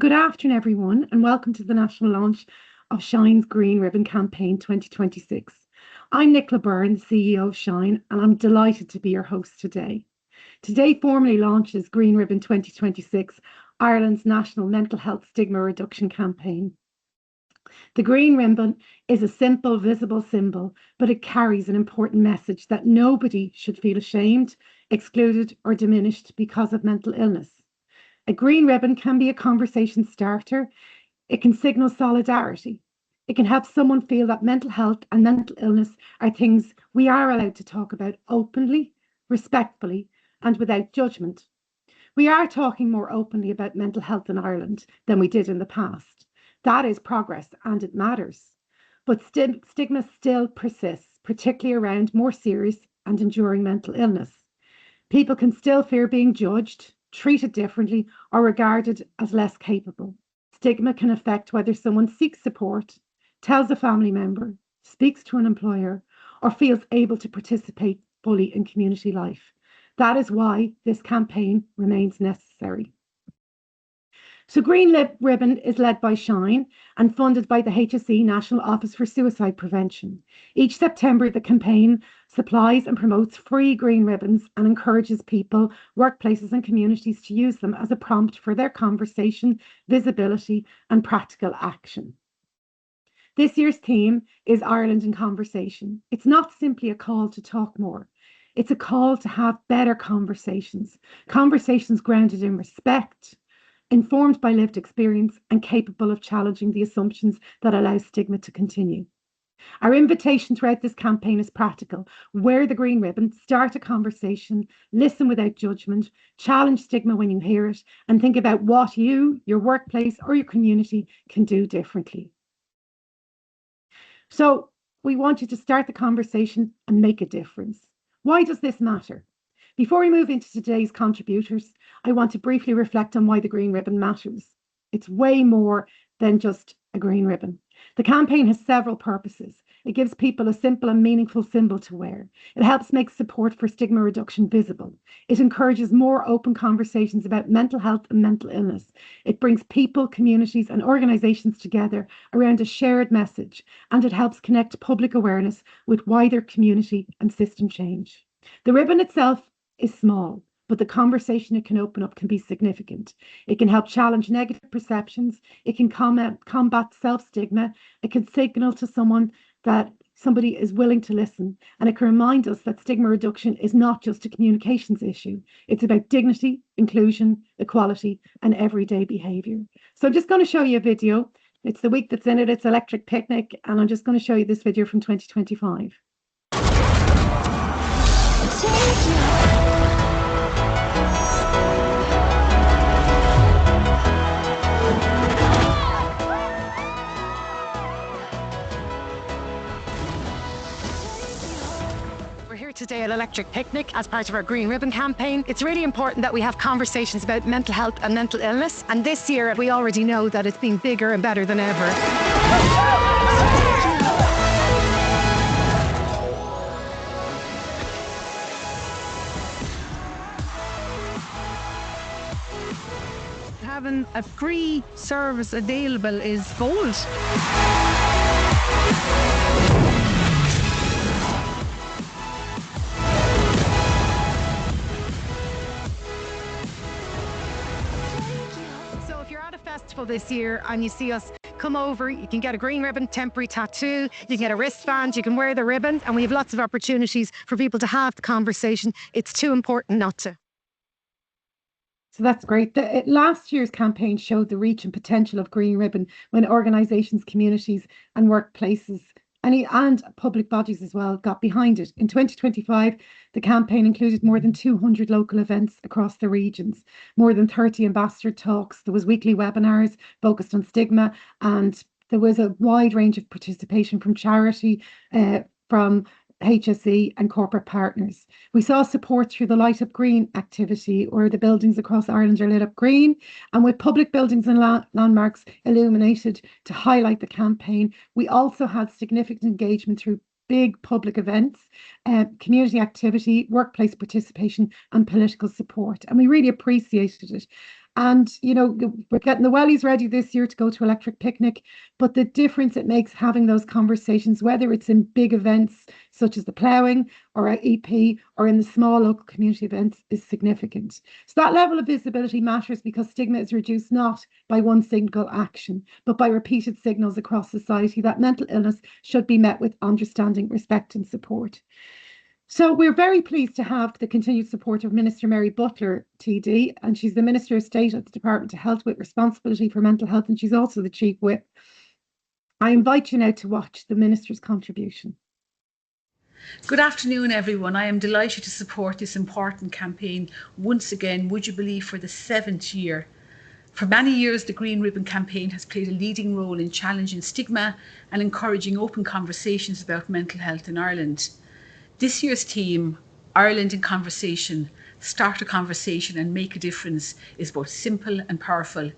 Good afternoon, everyone, and welcome to the national launch of Shine's Green Ribbon Campaign 2026. I'm Nicola Byrne, the CEO of Shine, and I'm delighted to be your host today. Today formally launches Green Ribbon 2026, Ireland's national mental health stigma reduction campaign. The green ribbon is a simple, visible symbol, but it carries an important message that nobody should feel ashamed, excluded, or diminished because of mental illness. A green ribbon can be a conversation starter. It can signal solidarity. It can help someone feel that mental health and mental illness are things we are allowed to talk about openly, respectfully, and without judgment. We are talking more openly about mental health in Ireland than we did in the past. That is progress and it matters. But stigma still persists, particularly around more serious and enduring mental illness. People can still fear being judged, treated differently, or regarded as less capable. Stigma can affect whether someone seeks support, tells a family member, speaks to an employer, or feels able to participate fully in community life. That is why this campaign remains necessary. So Green Ribbon is led by Shine and funded by the HSE National Office for Suicide Prevention. Each September, the campaign supplies and promotes free green ribbons and encourages people, workplaces and communities to use them as a prompt for their conversation, visibility and practical action. This year's theme is Ireland in Conversation. It's not simply a call to talk more. It's a call to have better conversations grounded in respect, informed by lived experience and capable of challenging the assumptions that allow stigma to continue. Our invitation throughout this campaign is practical. Wear the green ribbon, start a conversation, listen without judgment, challenge stigma when you hear it, and think about what you, your workplace, or your community can do differently. So we want you to start the conversation and make a difference. Why does this matter? Before we move into today's contributors, I want to briefly reflect on why the green ribbon matters. It's way more than just a green ribbon. The campaign has several purposes. It gives people a simple and meaningful symbol to wear. It helps make support for stigma reduction visible. It encourages more open conversations about mental health and mental illness. It brings people, communities and organisations together around a shared message, and it helps connect public awareness with wider community and system change. The ribbon itself is small, but the conversation it can open up can be significant. It can help challenge negative perceptions. It can combat self-stigma. It can signal to someone that somebody is willing to listen. And it can remind us that stigma reduction is not just a communications issue. It's about dignity, inclusion, equality, and everyday behaviour. So I'm just going to show you a video. It's the week that's in it. It's Electric Picnic. And I'm just going to show you this video from 2025. Today at Electric Picnic as part of our Green Ribbon campaign. It's really important that we have conversations about mental health and mental illness, and this year we already know that it's been bigger and better than ever. Having a free service available is gold. Festival this year and you see us, come over, you can get a green ribbon temporary tattoo, you can get a wristband, you can wear the ribbon, and we have lots of opportunities for people to have the conversation. It's too important not to. So that's great. Last year's campaign showed the reach and potential of Green Ribbon when organisations, communities and workplaces and public bodies as well got behind it. In 2025, the campaign included more than 200 local events across the regions, more than 30 ambassador talks. There was weekly webinars focused on stigma, and there was a wide range of participation from charity, from HSE and corporate partners. We saw support through the Light Up Green activity, where the buildings across Ireland are lit up green, and with public buildings and landmarks illuminated to highlight the campaign. We also had significant engagement through big public events, community activity, workplace participation and political support, and we really appreciated it. And, we're getting the wellies ready this year to go to Electric Picnic, but the difference it makes having those conversations, whether it's in big events such as the ploughing or at EP or in the small local community events, is significant. So that level of visibility matters because stigma is reduced not by one single action, but by repeated signals across society that mental illness should be met with understanding, respect and support. So we're very pleased to have the continued support of Minister Mary Butler, TD, and she's the Minister of State at the Department of Health with responsibility for mental health, and she's also the Chief Whip. I invite you now to watch the Minister's contribution. Good afternoon, everyone. I am delighted to support this important campaign once again, would you believe, for the 7th year. For many years, the Green Ribbon campaign has played a leading role in challenging stigma and encouraging open conversations about mental health in Ireland. This year's theme, Ireland in Conversation, Start a Conversation and Make a Difference, is both simple and powerful.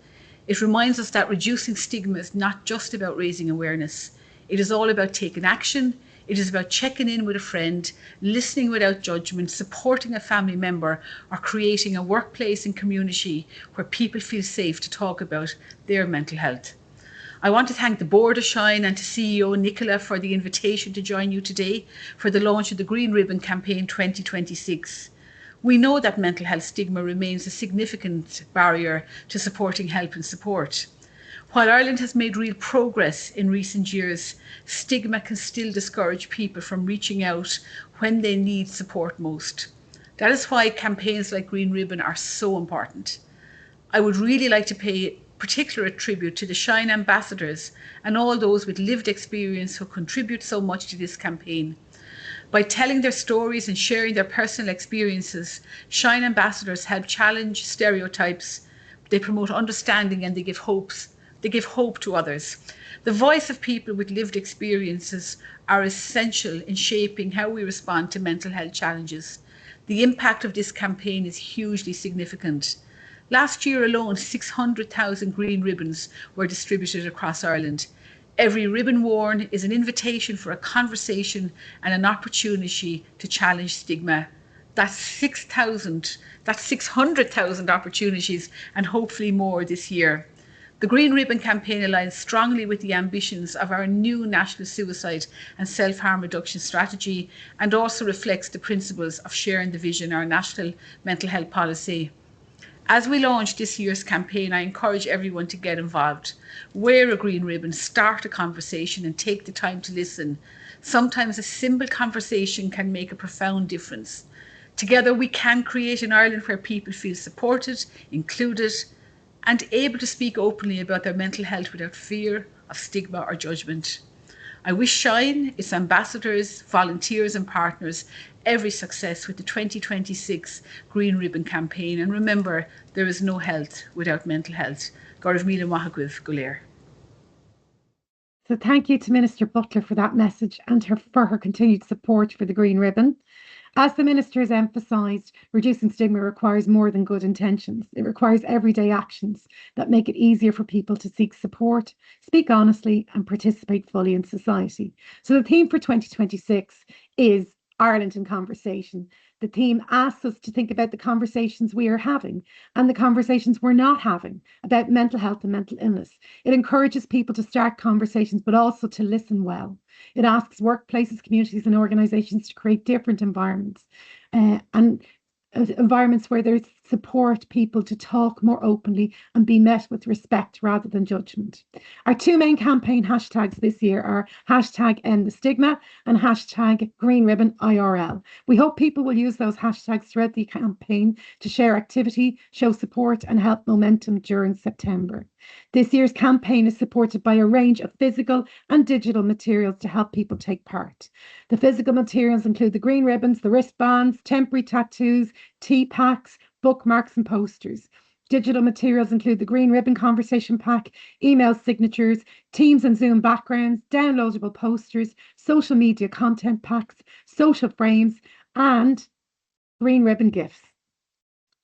It reminds us that reducing stigma is not just about raising awareness. It is all about taking action. It is about checking in with a friend, listening without judgment, supporting a family member, or creating a workplace and community where people feel safe to talk about their mental health. I want to thank the board of Shine and to CEO Nicola for the invitation to join you today for the launch of the Green Ribbon Campaign 2026. We know that mental health stigma remains a significant barrier to supporting help and support. While Ireland has made real progress in recent years, stigma can still discourage people from reaching out when they need support most. That is why campaigns like Green Ribbon are so important. I would really like to pay particular tribute to the Shine ambassadors and all those with lived experience who contribute so much to this campaign. By telling their stories and sharing their personal experiences, Shine ambassadors help challenge stereotypes, they promote understanding and they give hope to others. The voice of people with lived experiences are essential in shaping how we respond to mental health challenges. The impact of this campaign is hugely significant. Last year alone, 600,000 green ribbons were distributed across Ireland. Every ribbon worn is an invitation for a conversation and an opportunity to challenge stigma. That's 600,000 opportunities and hopefully more this year. The Green Ribbon campaign aligns strongly with the ambitions of our new National Suicide and Self-Harm Reduction Strategy and also reflects the principles of sharing the vision, our national mental health policy. As we launch this year's campaign, I encourage everyone to get involved. Wear a green ribbon, start a conversation and take the time to listen. Sometimes a simple conversation can make a profound difference. Together we can create an Ireland where people feel supported, included and able to speak openly about their mental health without fear of stigma or judgment. I wish Shine, its ambassadors, volunteers and partners every success with the 2026 Green Ribbon campaign. And remember, there is no health without mental health. Gaurav Mila Mahagwiv Guler. So thank you to Minister Butler for that message and for her continued support for the Green Ribbon. As the Minister has emphasised, reducing stigma requires more than good intentions. It requires everyday actions that make it easier for people to seek support, speak honestly and participate fully in society. So the theme for 2026 is Ireland in Conversation. The theme asks us to think about the conversations we are having and the conversations we're not having about mental health and mental illness. It encourages people to start conversations, but also to listen well. It asks workplaces, communities and organisations to create different environments and environments where there's support people to talk more openly and be met with respect rather than judgment. Our two main campaign hashtags this year are hashtag End the Stigma and hashtag Green Ribbon IRL. We hope people will use those hashtags throughout the campaign to share activity, show support and help momentum during September. This year's campaign is supported by a range of physical and digital materials to help people take part. The physical materials include the green ribbons, the wristbands, temporary tattoos, tea packs, bookmarks and posters. Digital materials include the Green Ribbon Conversation Pack, email signatures, Teams and Zoom backgrounds, downloadable posters, social media content packs, social frames and Green Ribbon gifts.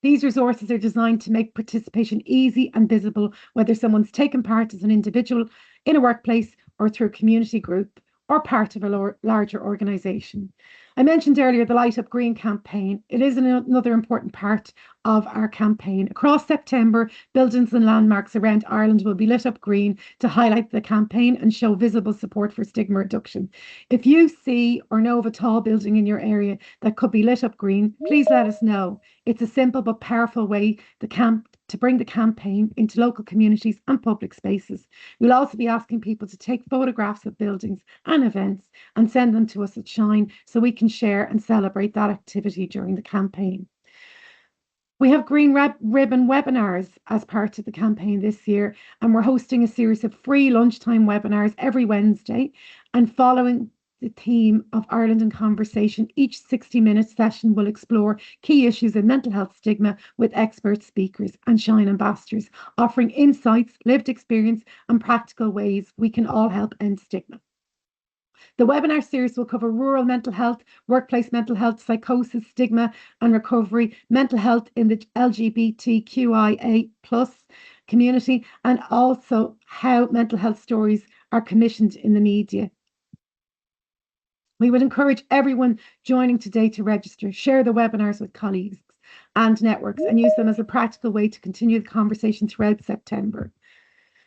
These resources are designed to make participation easy and visible, whether someone's taken part as an individual, in a workplace or through a community group or part of a larger organisation. I mentioned earlier the Light Up Green campaign. It is another important part of our campaign. Across September, buildings and landmarks around Ireland will be lit up green to highlight the campaign and show visible support for stigma reduction. If you see or know of a tall building in your area that could be lit up green, please let us know. It's a simple but powerful way to bring the campaign into local communities and public spaces. We'll also be asking people to take photographs of buildings and events and send them to us at Shine so we can share and celebrate that activity during the campaign. We have Green Ribbon webinars as part of the campaign this year, and we're hosting a series of free lunchtime webinars every Wednesday. And following the theme of Ireland in Conversation, each 60-minute session will explore key issues in mental health stigma with expert speakers and Shine ambassadors, offering insights, lived experience, and practical ways we can all help end stigma. The webinar series will cover rural mental health, workplace mental health, psychosis, stigma and recovery, mental health in the LGBTQIA plus community, and also how mental health stories are commissioned in the media. We would encourage everyone joining today to register, share the webinars with colleagues and networks, and use them as a practical way to continue the conversation throughout September.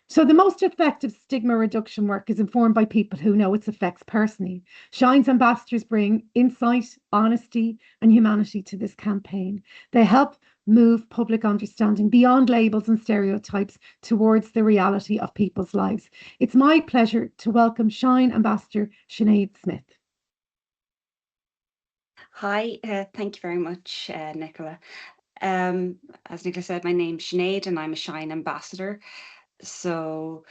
So the most effective stigma reduction work is informed by people who know its effects personally. Shine's ambassadors bring insight, honesty, and humanity to this campaign. They help move public understanding beyond labels and stereotypes towards the reality of people's lives. It's my pleasure to welcome Shine Ambassador Sinead Smith. Hi, thank you very much, Nicola. As Nicola said, my name's Sinead and I'm a Shine ambassador. So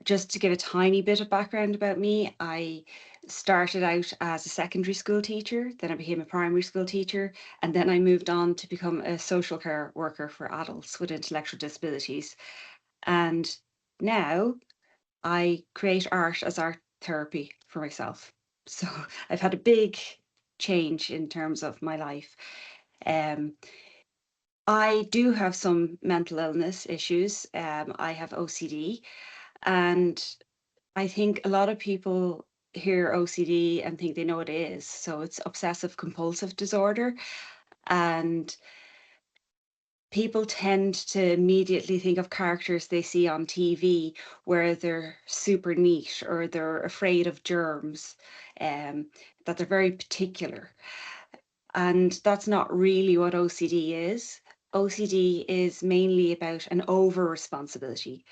just to give a tiny bit of background about me, I started out as a secondary school teacher, then I became a primary school teacher, and then I moved on to become a social care worker for adults with intellectual disabilities. And now I create art as art therapy for myself. So I've had a big change in terms of my life. I do have some mental illness issues. I have OCD, and I think a lot of people hear OCD and think they know what it is. So it's obsessive compulsive disorder. And people tend to immediately think of characters they see on TV where they're super neat or they're afraid of germs, that they're very particular. And that's not really what OCD is. OCD is mainly about an over responsibility.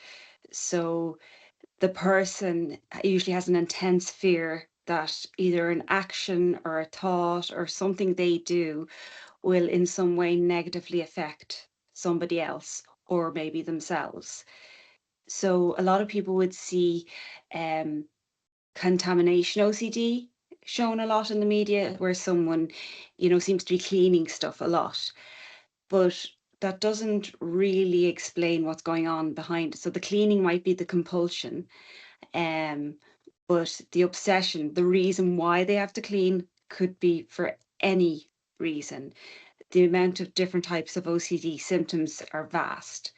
So the person usually has an intense fear that either an action or a thought or something they do will in some way negatively affect somebody else or maybe themselves. So a lot of people would see contamination OCD shown a lot in the media, where someone, seems to be cleaning stuff a lot. But that doesn't really explain what's going on behind it. So the cleaning might be the compulsion, but the obsession, the reason why they have to clean could be for any reason. The amount of different types of OCD symptoms are vast.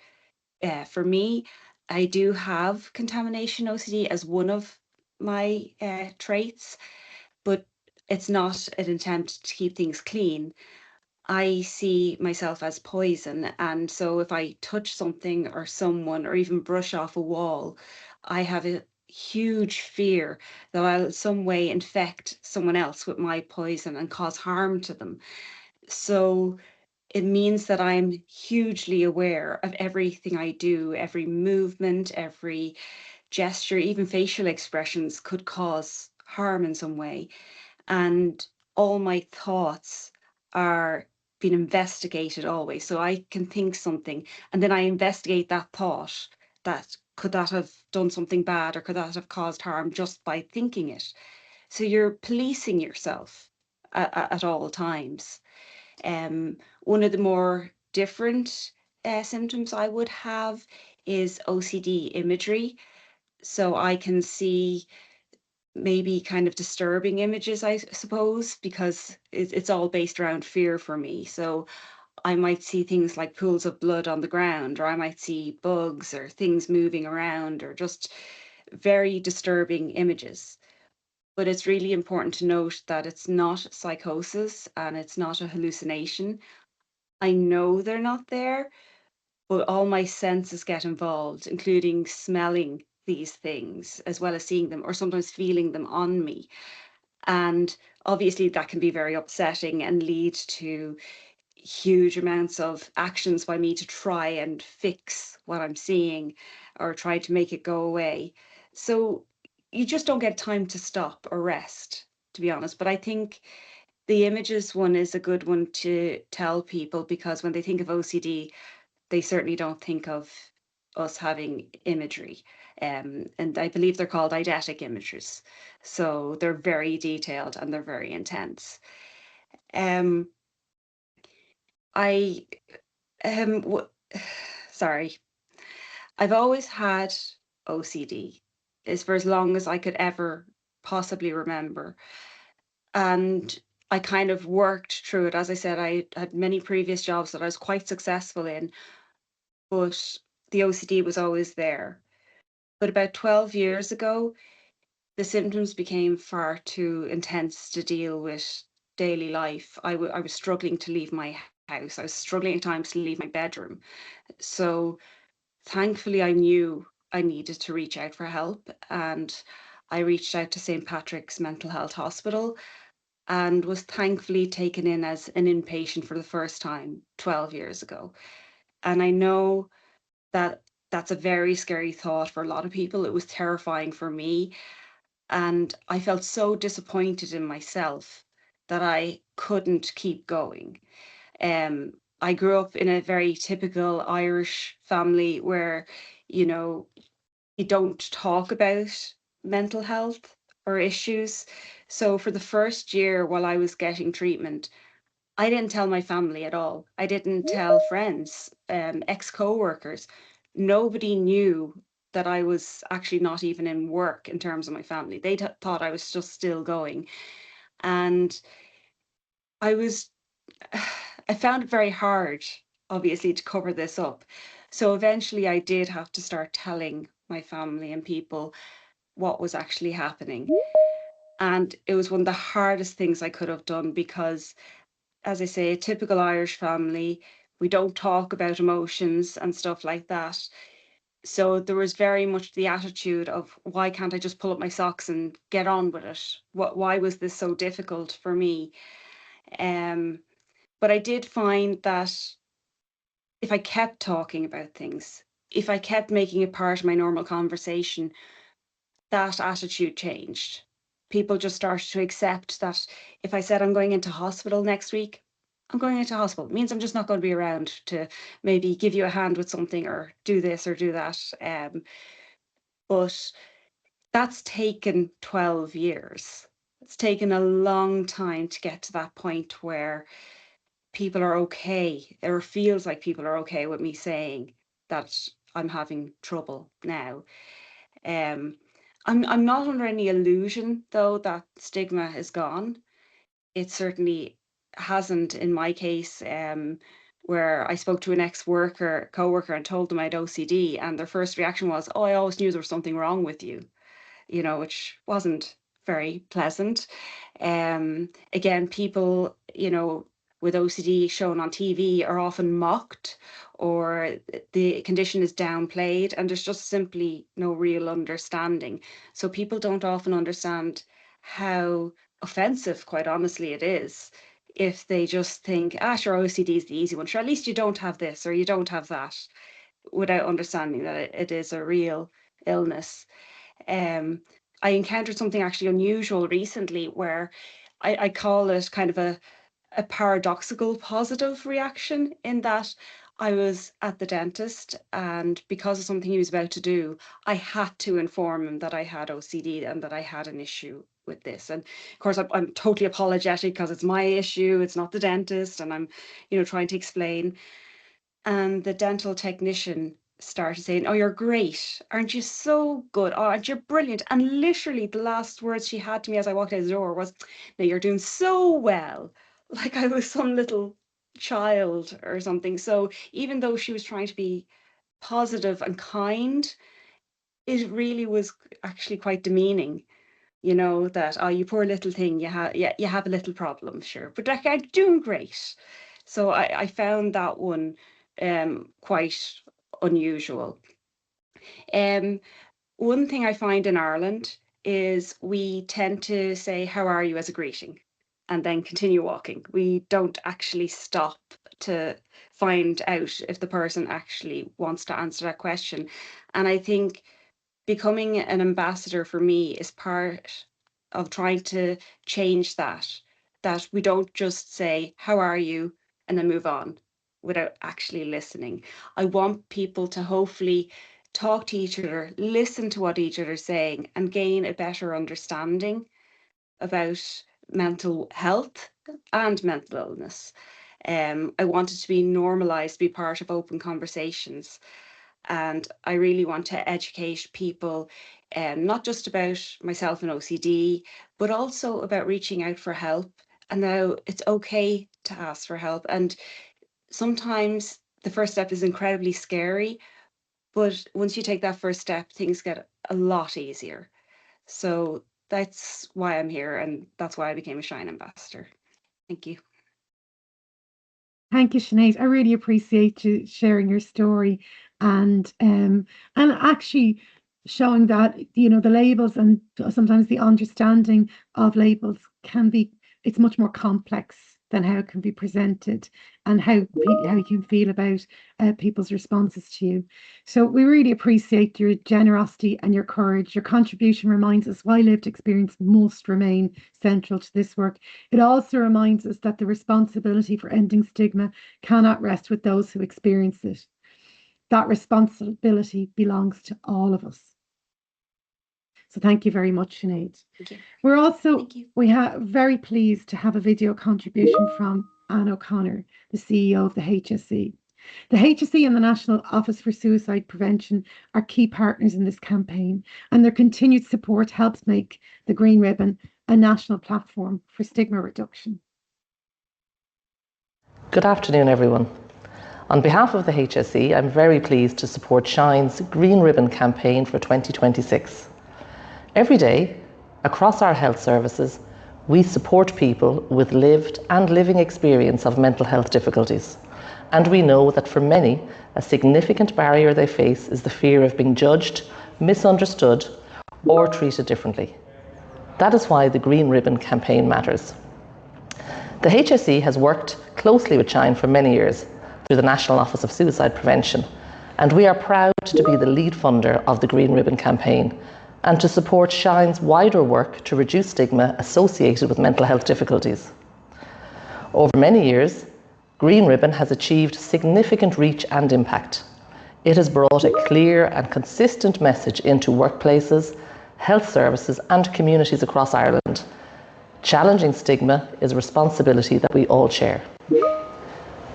For me, I do have contamination OCD as one of my traits, but it's not an attempt to keep things clean. I see myself as poison. And so if I touch something or someone or even brush off a wall, I have a huge fear that I'll some way infect someone else with my poison and cause harm to them. So it means that I'm hugely aware of everything I do, every movement, every gesture, even facial expressions could cause harm in some way. And all my thoughts are being investigated always. So I can think something and then I investigate that thought, that could that have done something bad or could that have caused harm just by thinking it. So you're policing yourself at all times. One of the more different symptoms I would have is OCD imagery. So I can see maybe kind of disturbing images, I suppose, because it's all based around fear for me. So I might see things like pools of blood on the ground, or I might see bugs or things moving around, or just very disturbing images. But it's really important to note that it's not psychosis and it's not a hallucination. I know they're not there, but all my senses get involved, including smelling these things as well as seeing them or sometimes feeling them on me. And obviously, that can be very upsetting and lead to huge amounts of actions by me to try and fix what I'm seeing or try to make it go away. So you just don't get time to stop or rest, to be honest. But I think the images one is a good one to tell people, because when they think of OCD, they certainly don't think of us having imagery. And I believe they're called eidetic images. So they're very detailed and they're very intense. Um, I sorry, I've always had OCD is for as long as I could ever possibly remember. And I kind of worked through it. As I said, I had many previous jobs that I was quite successful in, but the OCD was always there. But about 12 years ago, the symptoms became far too intense to deal with daily life. I was struggling to leave my house. I was struggling at times to leave my bedroom. So thankfully, I knew I needed to reach out for help. And I reached out to St. Patrick's Mental Health Hospital and was thankfully taken in as an inpatient for the first time 12 years ago. And I know that that's a very scary thought for a lot of people. It was terrifying for me. And I felt so disappointed in myself that I couldn't keep going. I grew up in a very typical Irish family where, you know, you don't talk about mental health or issues. So for the first year while I was getting treatment, I didn't tell my family at all. I didn't tell friends, ex co-workers. Nobody knew that I was actually not even in work in terms of my family. They thought I was just still going. And I was, I found it very hard, obviously, to cover this up. So eventually I did have to start telling my family and people what was actually happening. And it was one of the hardest things I could have done because, as I say, a typical Irish family, we don't talk about emotions and stuff like that. So there was very much the attitude of, why can't I just pull up my socks and get on with it? Why was this so difficult for me? Um, but I did find that if I kept talking about things, if I kept making it part of my normal conversation, that attitude changed. People just started to accept that if I said I'm going into hospital next week, I'm going into hospital. It means I'm just not going to be around to maybe give you a hand with something or do this or do that. But that's taken 12 years. It's taken a long time to get to that point where people are okay, or feels like people are okay with me saying that I'm having trouble now. Um, I'm not under any illusion though that stigma is gone. It certainly hasn't in my case. Where I spoke to an ex-worker, co-worker, and told them I had OCD, and their first reaction was, "Oh, I always knew there was something wrong with you," which wasn't very pleasant. Again, people, with OCD shown on TV are often mocked, or the condition is downplayed, and there's just simply no real understanding. So people don't often understand how offensive, quite honestly, it is if they just think, sure, OCD is the easy one. Sure, at least you don't have this or you don't have that, without understanding that it is a real illness. Um, I encountered something actually unusual recently where I call it kind of a paradoxical positive reaction, in that I was at the dentist, and because of something he was about to do, I had to inform him that I had OCD and that I had an issue with this. And of course, I'm totally apologetic because it's my issue, it's not the dentist, and I'm, trying to explain. And the dental technician started saying, "Oh, you're great. Aren't you so good? Oh, aren't you brilliant?" And literally the last words she had to me as I walked out the door was, "Now you're doing so well." Like I was some little child or something. So even though she was trying to be positive and kind, it really was actually quite demeaning. you know, that, oh, you poor little thing, you have a little problem, sure, but like, I'm doing great. So I found that one quite unusual. One thing I find in Ireland is we tend to say, how are you, as a greeting, and then continue walking. We don't actually stop to find out if the person actually wants to answer that question. And I think becoming an ambassador for me is part of trying to change that we don't just say, how are you, and then move on without actually listening. I want people to hopefully talk to each other, listen to what each other's saying, and gain a better understanding about mental health and mental illness. I want it to be normalized, be part of open conversations. And I really want to educate people, not just about myself and OCD, but also about reaching out for help. And now it's okay to ask for help. And sometimes the first step is incredibly scary, but once you take that first step, things get a lot easier. So that's why I'm here, and that's why I became a Shine ambassador. Thank you. Thank you, Sinead. I really appreciate you sharing your story and actually showing that, you know, the labels and sometimes the understanding of labels can be, it's much more complex than how it can be presented and how you can feel about people's responses to you. So we really appreciate your generosity and your courage. Your contribution reminds us why lived experience must remain central to this work. It also reminds us that the responsibility for ending stigma cannot rest with those who experience it. That responsibility belongs to all of us. So thank you very much, Sinead. Thank you. We're also Thank you. we are very pleased to have a video contribution from Anne O'Connor, the CEO of the HSE. The HSE and the National Office for Suicide Prevention are key partners in this campaign, and their continued support helps make the Green Ribbon a national platform for stigma reduction. Good afternoon, everyone. On behalf of the HSE, I'm very pleased to support Shine's Green Ribbon campaign for 2026. Every day, across our health services, we support people with lived and living experience of mental health difficulties. And we know that for many, a significant barrier they face is the fear of being judged, misunderstood, or treated differently. That is why the Green Ribbon campaign matters. The HSE has worked closely with Shine for many years through the National Office of Suicide Prevention, and we are proud to be the lead funder of the Green Ribbon campaign and to support Shine's wider work to reduce stigma associated with mental health difficulties. Over many years, Green Ribbon has achieved significant reach and impact. It has brought a clear and consistent message into workplaces, health services and communities across Ireland. Challenging stigma is a responsibility that we all share.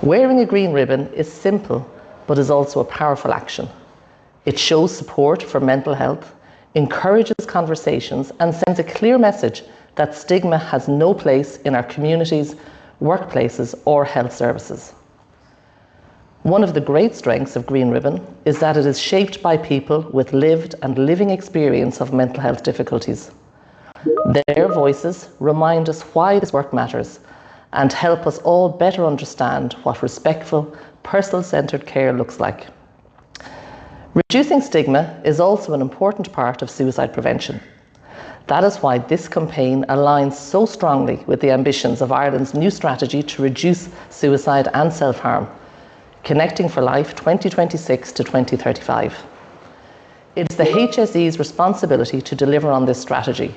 Wearing a green ribbon is simple, but is also a powerful action. It shows support for mental health, encourages conversations, and sends a clear message that stigma has no place in our communities, workplaces, or health services. One of the great strengths of Green Ribbon is that it is shaped by people with lived and living experience of mental health difficulties. Their voices remind us why this work matters and help us all better understand what respectful, personal-centred care looks like. Reducing stigma is also an important part of suicide prevention. That is why this campaign aligns so strongly with the ambitions of Ireland's new strategy to reduce suicide and self-harm, Connecting for Life 2026 to 2035. It is the HSE's responsibility to deliver on this strategy,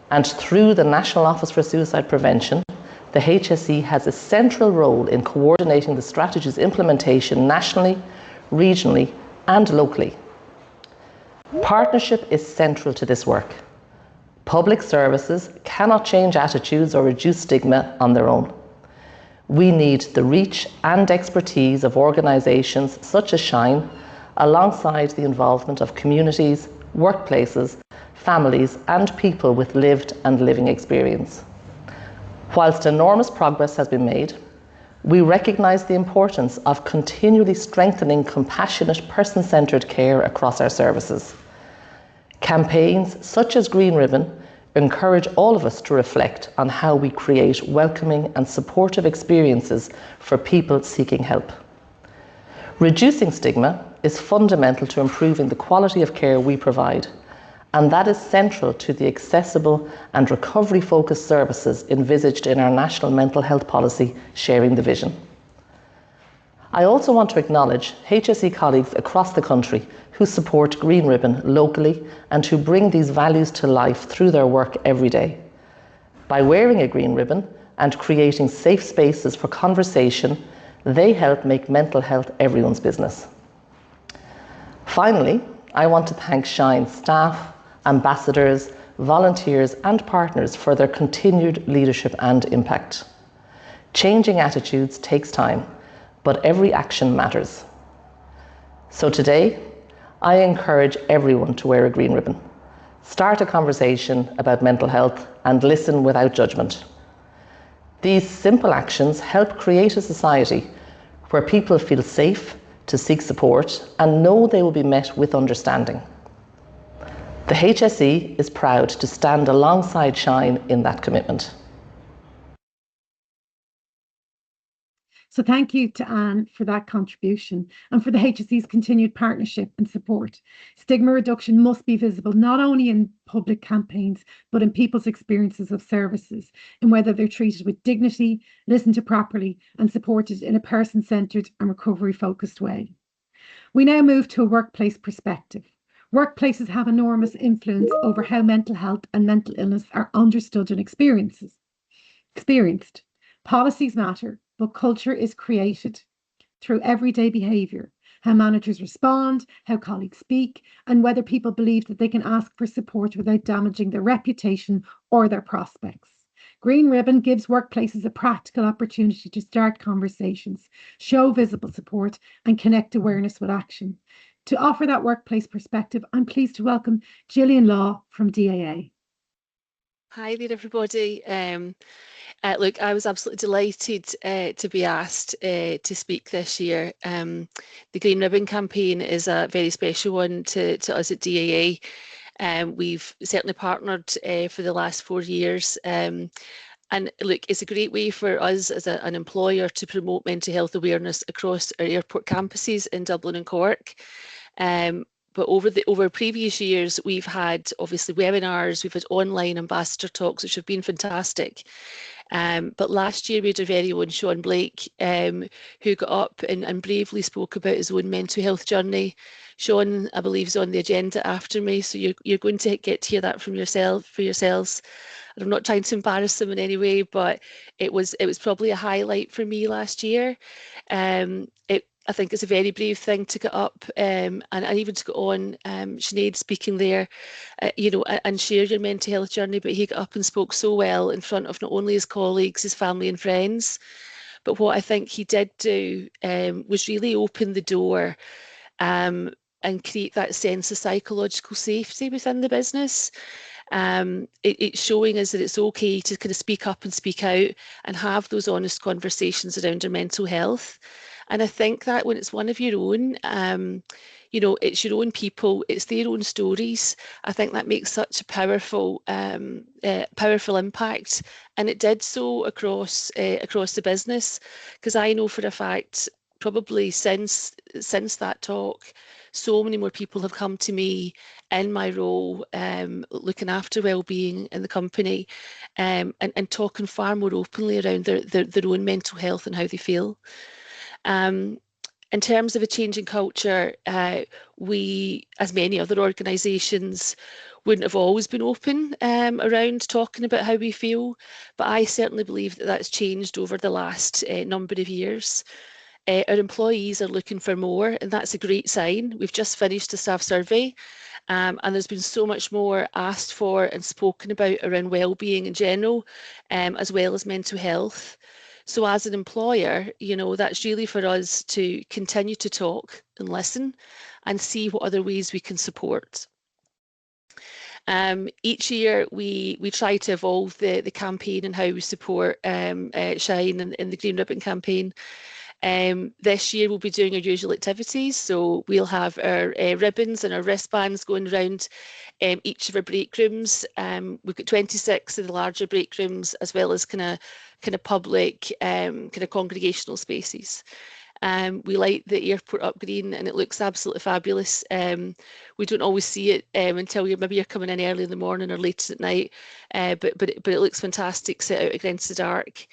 and through the National Office for Suicide Prevention, the HSE has a central role in coordinating the strategy's implementation nationally, regionally, and locally. Partnership is central to this work. Public services cannot change attitudes or reduce stigma on their own. We need the reach and expertise of organisations such as Shine, alongside the involvement of communities, workplaces, families, and people with lived and living experience. Whilst enormous progress has been made, we recognise the importance of continually strengthening compassionate, person-centred care across our services. Campaigns such as Green Ribbon encourage all of us to reflect on how we create welcoming and supportive experiences for people seeking help. Reducing stigma is fundamental to improving the quality of care we provide, and that is central to the accessible and recovery-focused services envisaged in our National Mental Health Policy, Sharing the Vision. I also want to acknowledge HSE colleagues across the country who support Green Ribbon locally and who bring these values to life through their work every day. By wearing a green ribbon and creating safe spaces for conversation, they help make mental health everyone's business. Finally, I want to thank Shine's staff, ambassadors, volunteers and partners for their continued leadership and impact. Changing attitudes takes time, but every action matters. So today, I encourage everyone to wear a green ribbon. Start a conversation about mental health and listen without judgment. These simple actions help create a society where people feel safe to seek support and know they will be met with understanding. The HSE is proud to stand alongside Shine in that commitment. So thank you to Anne for that contribution and for the HSE's continued partnership and support. Stigma reduction must be visible not only in public campaigns, but in people's experiences of services, and whether they're treated with dignity, listened to properly, and supported in a person-centred and recovery-focused way. We now move to a workplace perspective. Workplaces have enormous influence over how mental health and mental illness are understood and experienced. Policies matter, but culture is created through everyday behaviour, how managers respond, how colleagues speak, and whether people believe that they can ask for support without damaging their reputation or their prospects. Green Ribbon gives workplaces a practical opportunity to start conversations, show visible support, and connect awareness with action. To offer that workplace perspective, I'm pleased to welcome Gillian Law from DAA. Hi there, everybody. Look, I was absolutely delighted to be asked to speak this year. The Green Ribbon campaign is a very special one to us at DAA. We've certainly partnered for the last 4 years. And look, it's a great way for us as an employer to promote mental health awareness across our airport campuses in Dublin and Cork. But over previous years, we've had obviously webinars, we've had online ambassador talks, which have been fantastic. But last year we had our very own Sean Blake, who got up and bravely spoke about his own mental health journey. Sean, I believe, is on the agenda after me, so you're going to get to hear that for yourselves. And I'm not trying to embarrass him in any way, but it was probably a highlight for me last year. I think it's a very brave thing to get up and even to go on, Sinead speaking there, and share your mental health journey. But he got up and spoke so well in front of not only his colleagues, his family and friends, but what I think he did do was really open the door and create that sense of psychological safety within the business. It's showing us that it's okay to kind of speak up and speak out and have those honest conversations around our mental health. And I think that when it's one of your own, it's your own people, it's their own stories. I think that makes such a powerful impact, and it did so across the business. Because I know for a fact, probably since that talk, so many more people have come to me in my role, looking after well-being in the company, and talking far more openly around their own mental health and how they feel. In terms of a changing culture, we, as many other organisations, wouldn't have always been open around talking about how we feel, but I certainly believe that that's changed over the last number of years. Our employees are looking for more, and that's a great sign. We've just finished a staff survey, and there's been so much more asked for and spoken about around well-being in general, as well as mental health. So as an employer, that's really for us to continue to talk and listen and see what other ways we can support. Each year we try to evolve the campaign and how we support Shine in the Green Ribbon campaign. This year we'll be doing our usual activities, so we'll have our ribbons and our wristbands going around each of our break rooms. We've got 26 of the larger break rooms, as well as kind of public kind of congregational spaces. We light the airport up green and it looks absolutely fabulous. We don't always see it until you're coming in early in the morning or late at night, but it looks fantastic set out against the dark.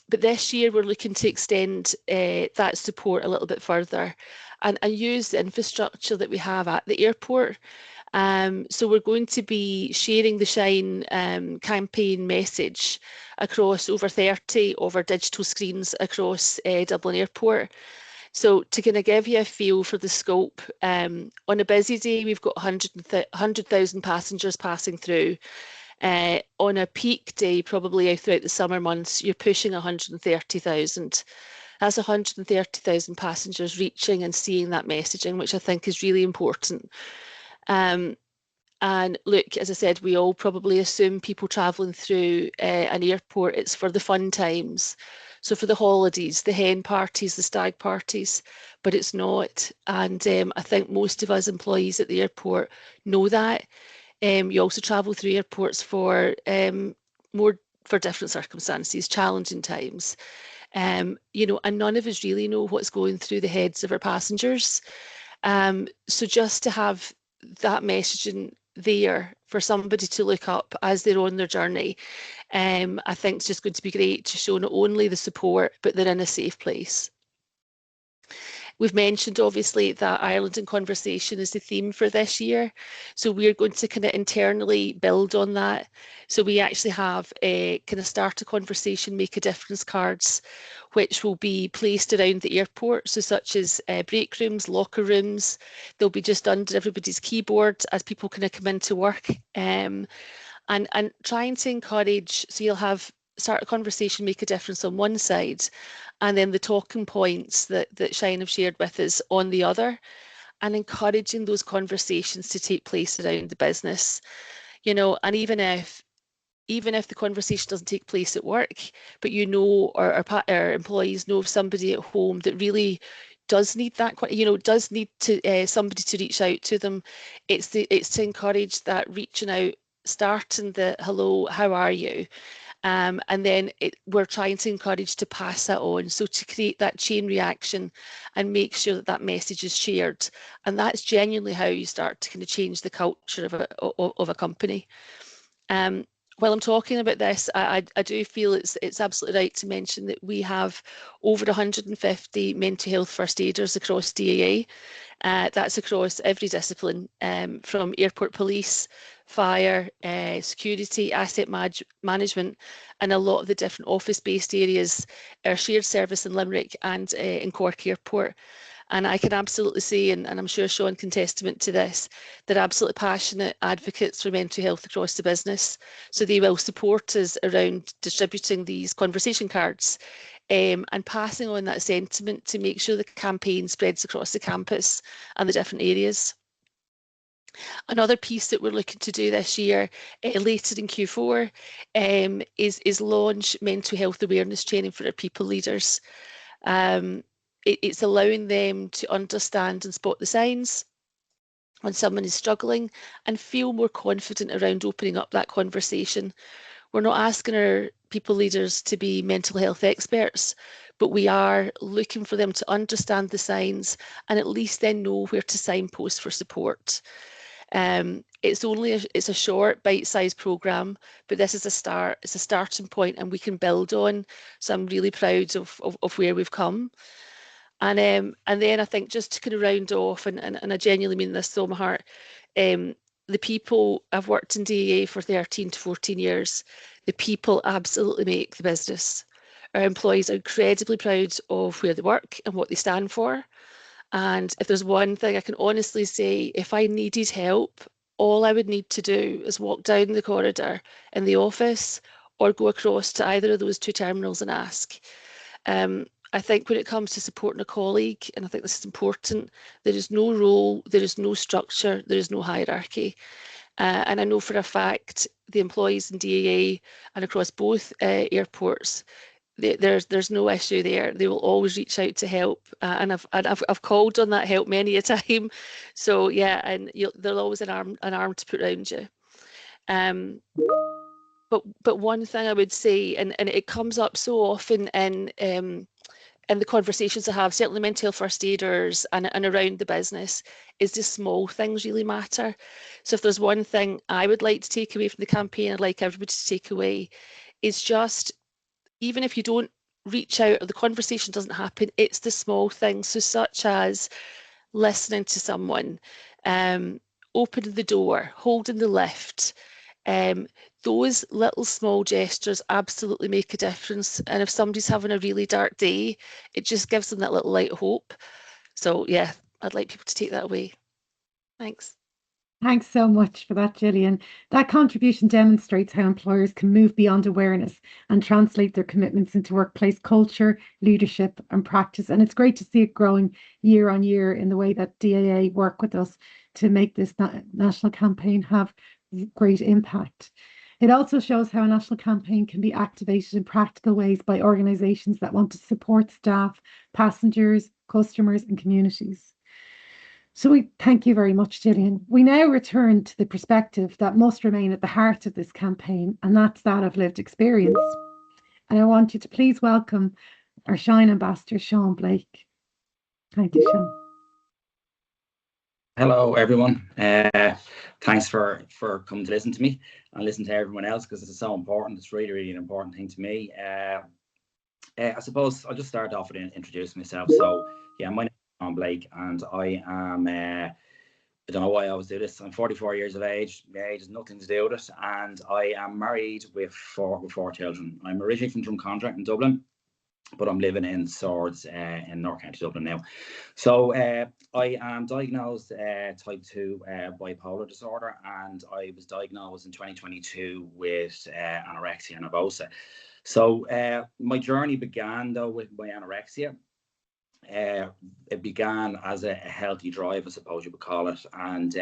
But this year we're looking to extend that support a little bit further and use the infrastructure that we have at the airport. So we're going to be sharing the Shine campaign message across over 30 of our digital screens across Dublin Airport. So to kind of give you a feel for the scope, on a busy day, we've got 100,000 passengers passing through. On a peak day, probably throughout the summer months, you're pushing 130,000. That's 130,000 passengers reaching and seeing that messaging, which I think is really important. And look, as I said, we all probably assume people travelling through an airport, it's for the fun times. So for the holidays, the hen parties, the stag parties, but it's not. And I think most of us employees at the airport know that. You also travel through airports for different circumstances, challenging times. You know, and none of us really know what's going through the heads of our passengers. So just to have that messaging there for somebody to look up as they're on their journey, I think it's just going to be great to show not only the support, but they're in a safe place. We've mentioned obviously that Ireland in Conversation is the theme for this year. So we're going to kind of internally build on that. So we actually have a kind of start a conversation, make a difference cards, which will be placed around the airport. So such as break rooms, locker rooms, they'll be just under everybody's keyboard as people kind of come into work. And trying to encourage, so you'll have start a conversation, make a difference on one side, and then the talking points that Shine have shared with us on the other, and encouraging those conversations to take place around the business. You know, and even if the conversation doesn't take place at work, but you know, or our employees know of somebody at home that really does need that, you know, does need to somebody to reach out to them. It's to encourage that reaching out, starting the hello, how are you? And then we're trying to encourage to pass that on. So to create that chain reaction and make sure that that message is shared. And that's genuinely how you start to kind of change the culture of a company. While I'm talking about this, I do feel it's absolutely right to mention that we have over 150 mental health first aiders across DAA. That's across every discipline, from airport police, fire, security, asset management, and a lot of the different office-based areas, our shared service in Limerick and in Cork Airport. And I can absolutely say, and I'm sure Sean can testament to this, they're absolutely passionate advocates for mental health across the business. So they will support us around distributing these conversation cards and passing on that sentiment to make sure the campaign spreads across the campus and the different areas. Another piece that we're looking to do this year, later in Q4, is launch mental health awareness training for our people leaders. It's allowing them to understand and spot the signs when someone is struggling and feel more confident around opening up that conversation. We're not asking our people leaders to be mental health experts, but we are looking for them to understand the signs and at least then know where to signpost for support. It's a short bite-sized programme, but this is a start. It's a starting point and we can build on. So I'm really proud of where we've come. And then I think just to kind of round off, and I genuinely mean this with all my heart, the people, I've worked in DEA for 13 to 14 years, the people absolutely make the business. Our employees are incredibly proud of where they work and what they stand for. And if there's one thing I can honestly say, if I needed help, all I would need to do is walk down the corridor in the office or go across to either of those two terminals and ask. I think when it comes to supporting a colleague, and I think this is important, there is no role, there is no structure, there is no hierarchy. And I know for a fact the employees in DAA and across both airports, there's no issue there. They will always reach out to help, and I've called on that help many a time. So yeah, and there'll always an arm to put around you. But one thing I would say, and it comes up so often in the conversations I have, certainly mental health first aiders and around the business, is the small things really matter. So if there's one thing I would like to take away from the campaign, I'd like everybody to take away, is just, even if you don't reach out or the conversation doesn't happen, it's the small things. So such as listening to someone, opening the door, holding the lift, those little small gestures absolutely make a difference. And if somebody's having a really dark day, it just gives them that little light of hope. So yeah, I'd like people to take that away. Thanks. Thanks so much for that, Gillian. That contribution demonstrates how employers can move beyond awareness and translate their commitments into workplace culture, leadership, and practice. And it's great to see it growing year on year in the way that DAA work with us to make this national campaign have great impact. It also shows how a national campaign can be activated in practical ways by organisations that want to support staff, passengers, customers, and communities. So we thank you very much, Gillian. We now return to the perspective that must remain at the heart of this campaign, and that's that of lived experience. And I want you to please welcome our Shine Ambassador, Sean Blake. Thank you, Sean. Hello, everyone. Thanks for coming to listen to me and listen to everyone else, because it's so important. It's really, really an important thing to me. I suppose I'll just start off with introducing myself. So, yeah, my name is Sean Blake, and I am, I don't know why I always do this. I'm 44 years of age. My age has nothing to do with it. And I am married with four children. I'm originally from Drumcondra in Dublin, but I'm living in Swords in North County Dublin now. So I am diagnosed type 2 bipolar disorder, and I was diagnosed in 2022 with anorexia nervosa. So my journey began, though, with my anorexia. It began as a healthy drive, I suppose you would call it, and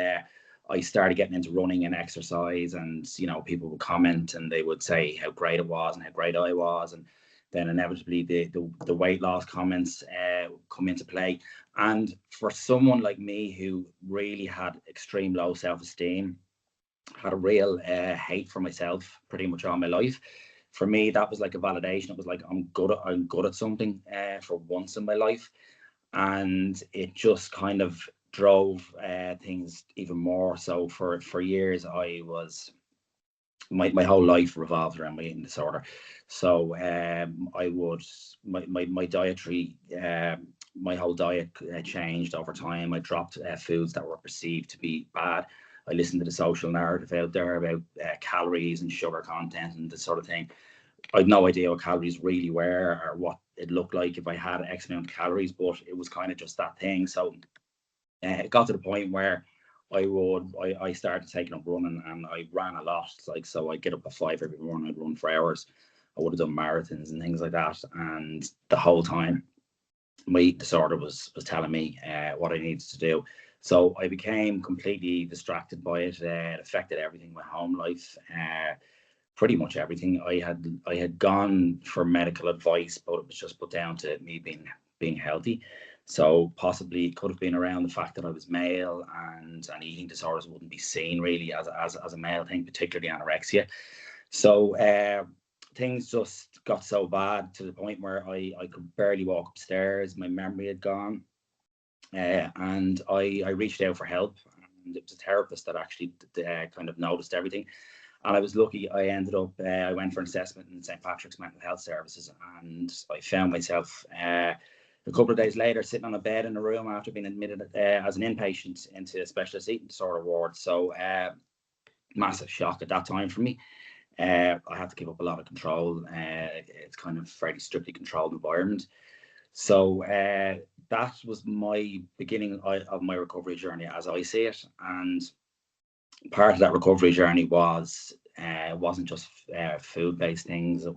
I started getting into running and exercise, and people would comment and they would say how great it was and how great I was, and then inevitably the weight loss comments come into play. And for someone like me who really had extreme low self-esteem, had a real hate for myself pretty much all my life, for me that was like a validation. It was like I'm good at something for once in my life, and it just kind of drove things even more. So for years I was, my whole life revolved around my eating disorder. So I would, my dietary, my whole diet changed over time. I dropped foods that were perceived to be bad. I listened to the social narrative out there about calories and sugar content and this sort of thing. I had no idea what calories really were or what it looked like if I had X amount of calories, but it was kind of just that thing. So it got to the point where I started taking up running, and I ran a lot. Like, so I'd get up at 5 every morning, I'd run for hours. I would have done marathons and things like that. And the whole time my eating disorder was telling me what I needed to do. So I became completely distracted by it. It affected everything, my home life, pretty much everything. I had gone for medical advice, but it was just put down to me being healthy. So possibly it could have been around the fact that I was male, and eating disorders wouldn't be seen really as a male thing, particularly anorexia. So things just got so bad to the point where I could barely walk upstairs. My memory had gone, and I reached out for help, and it was a therapist that actually kind of noticed everything. And I was lucky. I ended up, I went for an assessment in St. Patrick's Mental Health Services, and I found myself a couple of days later sitting on a bed in a room after being admitted as an inpatient into a specialist eating disorder ward. So massive shock at that time for me. I had to keep up a lot of control. It's kind of fairly strictly controlled environment. So that was my beginning of my recovery journey as I see it. And part of that recovery journey wasn't just food-based things.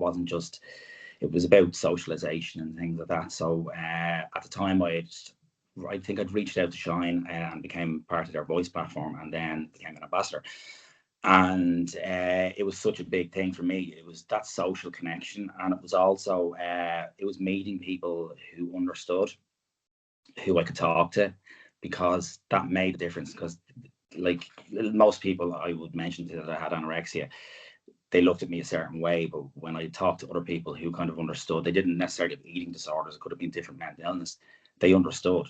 It was about socialization and things like that. So at the time I think I'd reached out to Shine and became part of their voice platform, and then became an ambassador. And it was such a big thing for me. It was that social connection, and it was also it was meeting people who understood, who I could talk to, because that made a difference. Because like most people I would mention to that I had anorexia, they looked at me a certain way, but when I talked to other people who kind of understood, they didn't necessarily have eating disorders, it could have been different mental illness, they understood,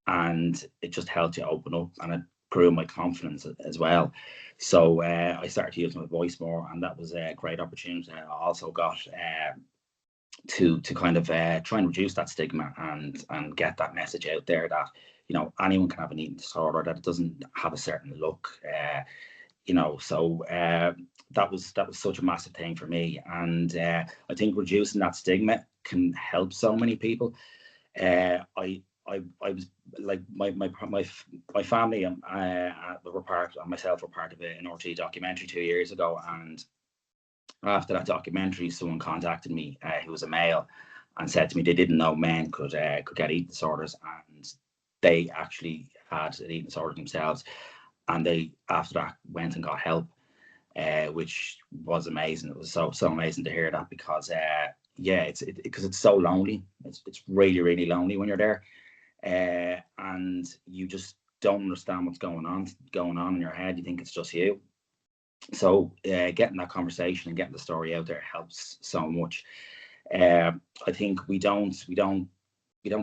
and it just helped you open up, and it grew my confidence as well. So I started using my voice more, and that was a great opportunity. I also got to kind of try and reduce that stigma and get that message out there that, you know, anyone can have an eating disorder, that it doesn't have a certain look, you know. So that was such a massive thing for me, and I think reducing that stigma can help so many people. I was like my family and myself were part of an RT documentary 2 years ago, and after that documentary, someone contacted me who was a male and said to me they didn't know men could get eating disorders, and they actually had an eating disorder themselves, and they after that went and got help, which was amazing. It was so amazing to hear that, because yeah, it's so lonely. It's really lonely when you're there, and you just don't understand what's going on in your head. You think it's just you. So getting that conversation and getting the story out there helps so much. I think we don't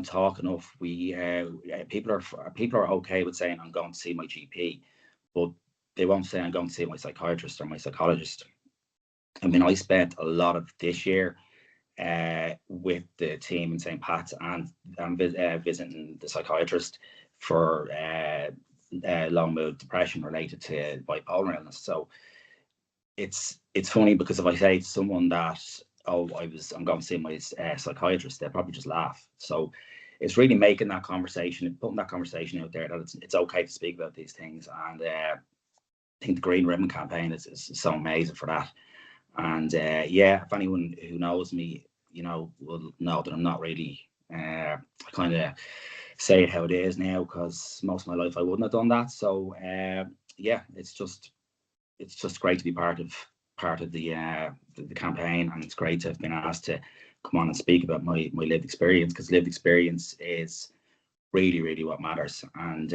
talk enough. People are okay with saying I'm going to see my GP, but they won't say I'm going to see my psychiatrist or my psychologist. I mean, I spent a lot of this year with the team in St. Pat's and visiting the psychiatrist for long mood depression related to bipolar illness. So it's funny, because if I say to someone that, oh, I'm going to see my psychiatrist, they'll probably just laugh. So it's really making that conversation, putting that conversation out there, that it's okay to speak about these things. And I think the Green Ribbon campaign is so amazing for that. And yeah, if anyone who knows me, you know, will know that I'm not really I kind of say it how it is now, because most of my life I wouldn't have done that. So yeah, it's just great to be part of the campaign, and it's great to have been asked to come on and speak about my lived experience, because lived experience is really what matters. And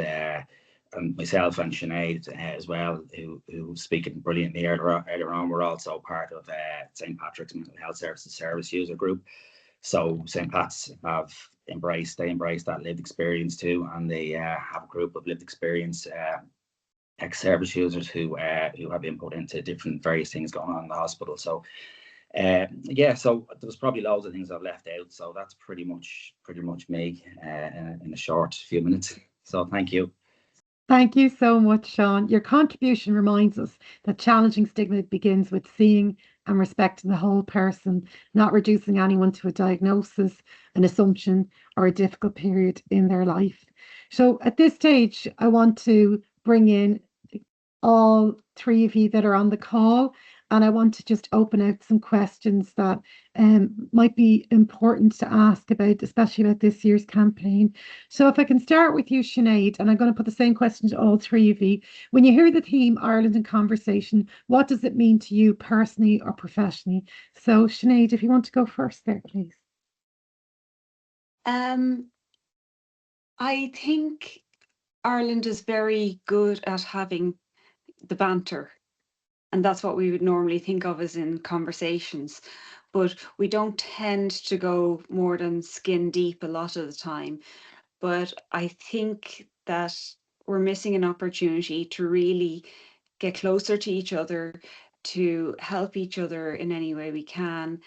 myself and Sinead as well, who speaking brilliantly earlier on, we're also part of St. Patrick's Mental Health Services Service User Group. So St. Pat's have embraced that lived experience too, and they have a group of lived experience ex-service users who have input into different various things going on in the hospital. So yeah, so there was probably loads of things I've left out. So that's pretty much me in a short few minutes. So thank you. Thank you so much, Sean. Your contribution reminds us that challenging stigma begins with seeing and respecting the whole person, not reducing anyone to a diagnosis, an assumption, or a difficult period in their life. So at this stage, I want to bring in all three of you that are on the call, and I want to just open out some questions that might be important to ask about, especially about this year's campaign. So if I can start with you, Sinead, and I'm going to put the same question to all three of you. When you hear the theme Ireland in Conversation, what does it mean to you personally or professionally? So Sinead, if you want to go first there, please. I think Ireland is very good at having the banter, and that's what we would normally think of as in conversations, but we don't tend to go more than skin deep a lot of the time. But I think that we're missing an opportunity to really get closer to each other, to help each other in any way we can.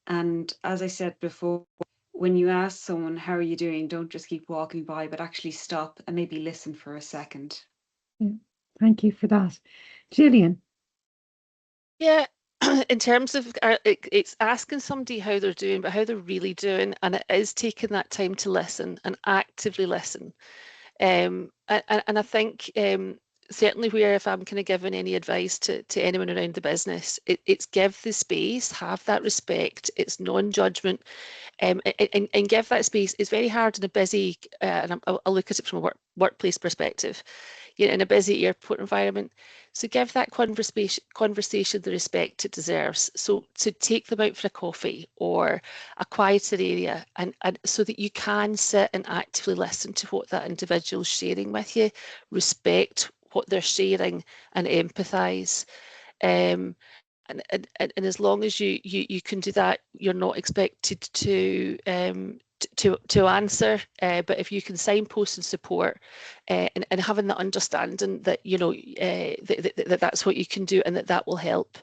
And as I said before, when you ask someone, how are you doing, don't just keep walking by, but actually stop and maybe listen for a second. Yeah, thank you for that. Gillian. Yeah, in terms of it's asking somebody how they're doing, but how they're really doing, and it is taking that time to listen and actively listen. And I think certainly where, if I'm kind of giving any advice to anyone around the business, it's give the space, have that respect, it's non-judgment, and give that space. It's very hard in a busy, and I'll look at it from a workplace perspective. in a busy airport environment. So give that conversation the respect it deserves. So to take them out for a coffee or a quieter area, and so that you can sit and actively listen to what that individual's sharing with you, respect what they're sharing and empathise. And as long as you can do that, you're not expected to answer. But if you can signpost and support, and having that understanding that that's what you can do and that will help,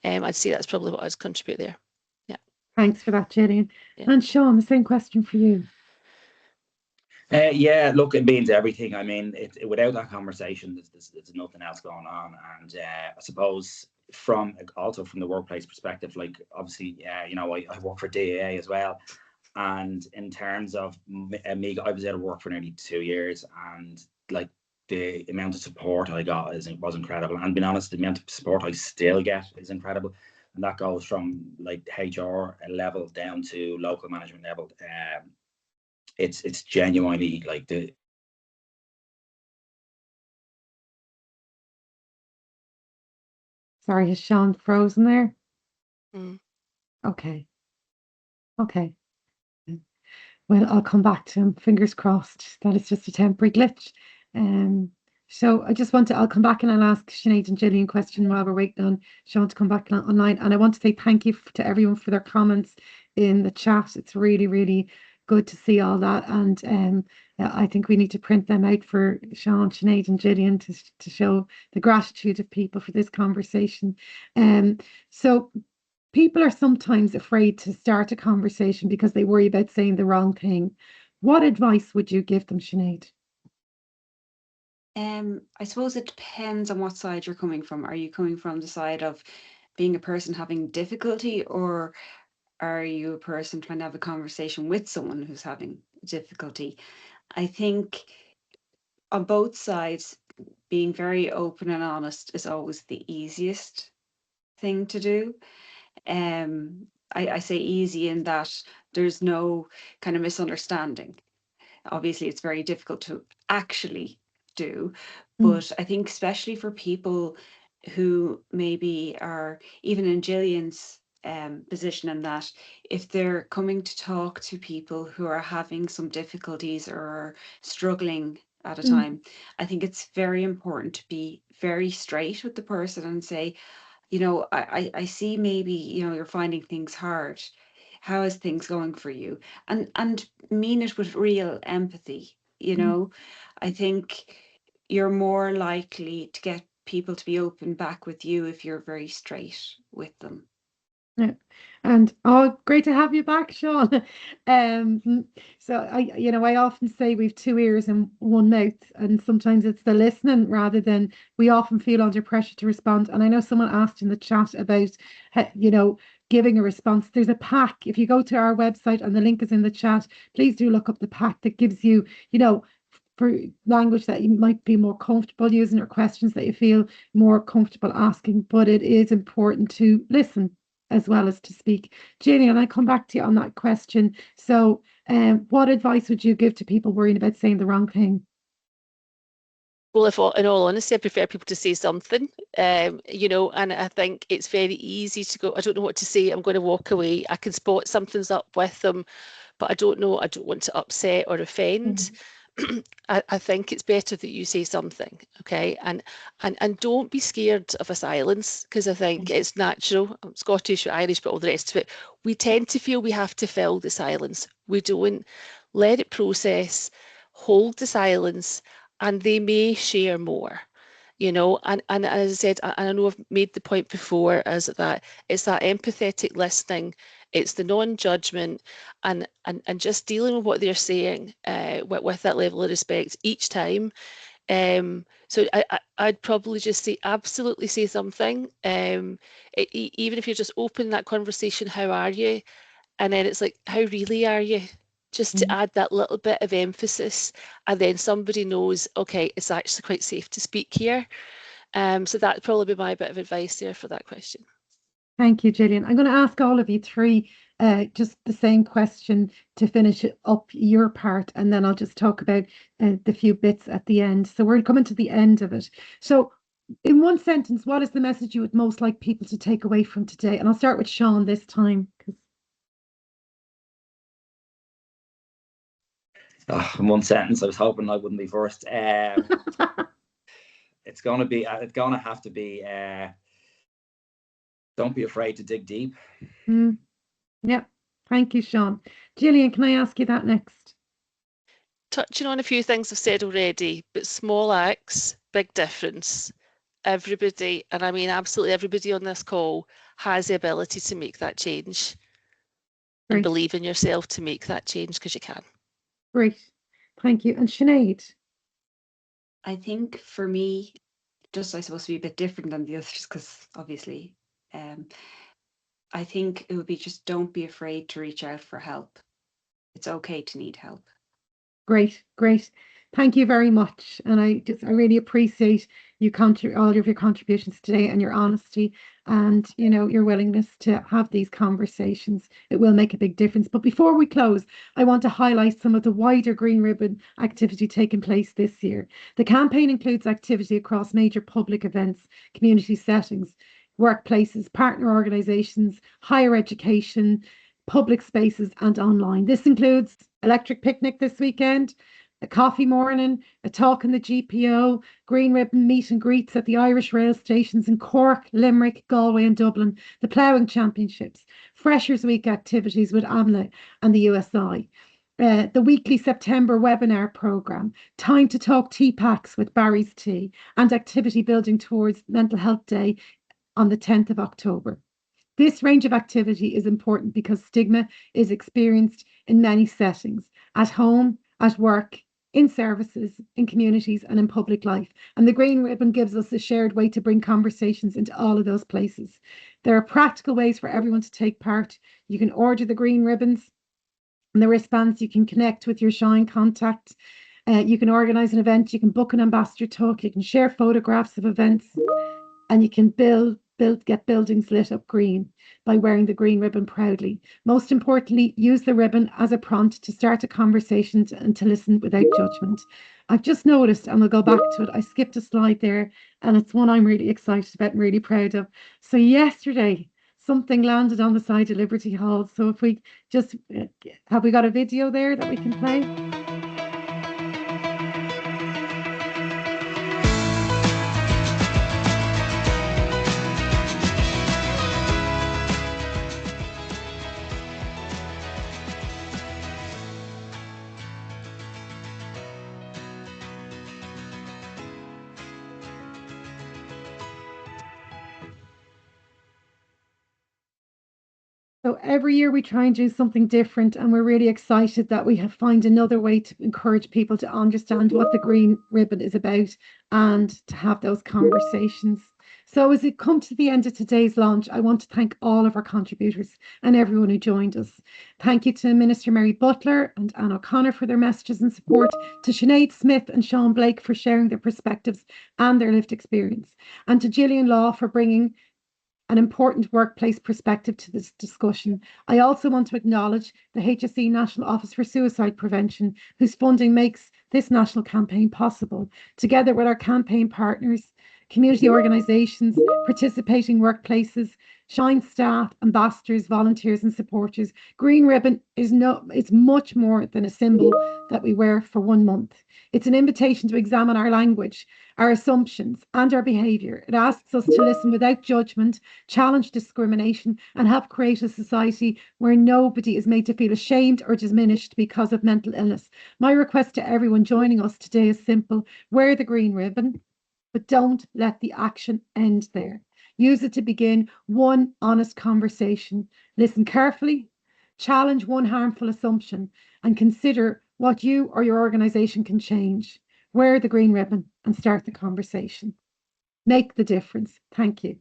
I'd say that's probably what I'd contribute there. Yeah. Thanks for that, Gillian. Yeah. And Sean, the same question for you. Yeah, look, it means everything. I mean, without that conversation, there's nothing else going on. And I suppose from the workplace perspective, like obviously, I work for DAA as well. And in terms of me, I was out of work for nearly 2 years, and like the amount of support I got was incredible. And being honest, the amount of support I still get is incredible. And that goes from like HR level down to local management level. It's genuinely like Sorry, is Sean frozen there? Mm. Okay. Well, I'll come back to him. Fingers crossed that it's just a temporary glitch. So I'll come back and I'll ask Sinead and Gillian a question while we're waiting on Sean to come back online. And I want to say thank you to everyone for their comments in the chat. It's really, really good to see all that. And I think we need to print them out for Sean, Sinead and Gillian to show the gratitude of people for this conversation. So people are sometimes afraid to start a conversation because they worry about saying the wrong thing. What advice would you give them, Sinead? I suppose it depends on what side you're coming from. Are you coming from the side of being a person having difficulty, or are you a person trying to have a conversation with someone who's having difficulty? I think on both sides, being very open and honest is always the easiest thing to do. I say easy in that there's no kind of misunderstanding. Obviously, it's very difficult to actually do, but I think especially for people who maybe are even in Gillian's position, in that if they're coming to talk to people who are having some difficulties or are struggling at a time, I think it's very important to be very straight with the person and say, I see maybe, you're finding things hard. How is things going for you? And mean it with real empathy. I think you're more likely to get people to be open back with you if you're very straight with them. Yeah. And great to have you back, Sean. So I often say we've two ears and one mouth, and sometimes it's the listening rather than we often feel under pressure to respond. And I know someone asked in the chat about, giving a response. There's a pack. If you go to our website and the link is in the chat, please do look up the pack that gives you, for language that you might be more comfortable using or questions that you feel more comfortable asking. But it is important to listen as well as to speak. Gillian, I come back to you on that question. So what advice would you give to people worrying about saying the wrong thing? Well, in all honesty, I prefer people to say something, and I think it's very easy to go, I don't know what to say, I'm going to walk away. I can spot something's up with them, but I don't know, I don't want to upset or offend. I think it's better that you say something, okay? And don't be scared of a silence, because I think it's natural. I'm Scottish or Irish, but all the rest of it. We tend to feel we have to fill the silence. We don't. Let it process, hold the silence, and they may share more. And as I said, and I know I've made the point before, is that it's that empathetic listening, it's the non-judgment, and just dealing with what they're saying with that level of respect each time. So I'd probably just say, absolutely say something. Even if you're just open that conversation, how are you? And then it's like, how really are you? Just to add that little bit of emphasis, and then somebody knows, okay, it's actually quite safe to speak here. So that'd probably be my bit of advice there for that question. Thank you, Gillian. I'm going to ask all of you three just the same question to finish up your part, and then I'll just talk about the few bits at the end. So we're coming to the end of it. So, in one sentence, what is the message you would most like people to take away from today? And I'll start with Sean this time. In one sentence, I was hoping I wouldn't be first. It's going to have to be, don't be afraid to dig deep. Yeah, thank you, Sean. Gillian, can I ask you that next? Touching on a few things I've said already, but small acts, big difference. Everybody, and I mean absolutely everybody on this call, has the ability to make that change. And Great. believe in yourself to make that change, because you can. Great. Thank you. And Sinead? I think for me, just I suppose to be a bit different than the others, because obviously, I think it would be just don't be afraid to reach out for help. It's okay to need help. Great, great. Thank you very much. And I really appreciate you all of your contributions today and your honesty and your willingness to have these conversations. It will make a big difference. But before we close, I want to highlight some of the wider Green Ribbon activity taking place this year. The campaign includes activity across major public events, community settings, workplaces, partner organisations, higher education, public spaces and online. This includes electric picnic this weekend, a coffee morning, a talk in the GPO, green ribbon meet and greets at the Irish rail stations in Cork, Limerick, Galway and Dublin, the ploughing championships, Freshers Week activities with AMLA and the USI. The weekly September webinar programme, Time to Talk Tea Packs with Barry's Tea, and activity building towards Mental Health Day on the 10th of October. This range of activity is important because stigma is experienced in many settings, at home, at work, in services, in communities and in public life. And the Green Ribbon gives us a shared way to bring conversations into all of those places. There are practical ways for everyone to take part. You can order the green ribbons and the wristbands. You can connect with your Shine contacts. You can organise an event. You can book an ambassador talk. You can share photographs of events. And you can get buildings lit up green by wearing the green ribbon proudly. Most importantly, use the ribbon as a prompt to start a conversation and to listen without judgment. I've just noticed, and we'll go back to it, I skipped a slide there, and it's one I'm really excited about and really proud of. So yesterday, something landed on the side of Liberty Hall. So if we just, have we got a video there that we can play? So every year we try and do something different, and we're really excited that we have found another way to encourage people to understand what the Green Ribbon is about and to have those conversations. So as we come to the end of today's launch, I want to thank all of our contributors and everyone who joined us. Thank you to Minister Mary Butler and Anne O'Connor for their messages and support, to Sinead Smith and Sean Blake for sharing their perspectives and their lived experience, and to Gillian Law for bringing an important workplace perspective to this discussion. I also want to acknowledge the HSE National Office for Suicide Prevention, whose funding makes this national campaign possible. Together with our campaign partners, community organisations, participating workplaces, Shine staff, ambassadors, volunteers and supporters, Green Ribbon is much more than a symbol that we wear for 1 month. It's an invitation to examine our language, our assumptions and our behaviour. It asks us to listen without judgment, challenge discrimination and help create a society where nobody is made to feel ashamed or diminished because of mental illness. My request to everyone joining us today is simple: wear the green ribbon, but don't let the action end there. Use it to begin one honest conversation. Listen carefully, challenge one harmful assumption, and consider what you or your organisation can change. Wear the green ribbon and start the conversation. Make the difference. Thank you.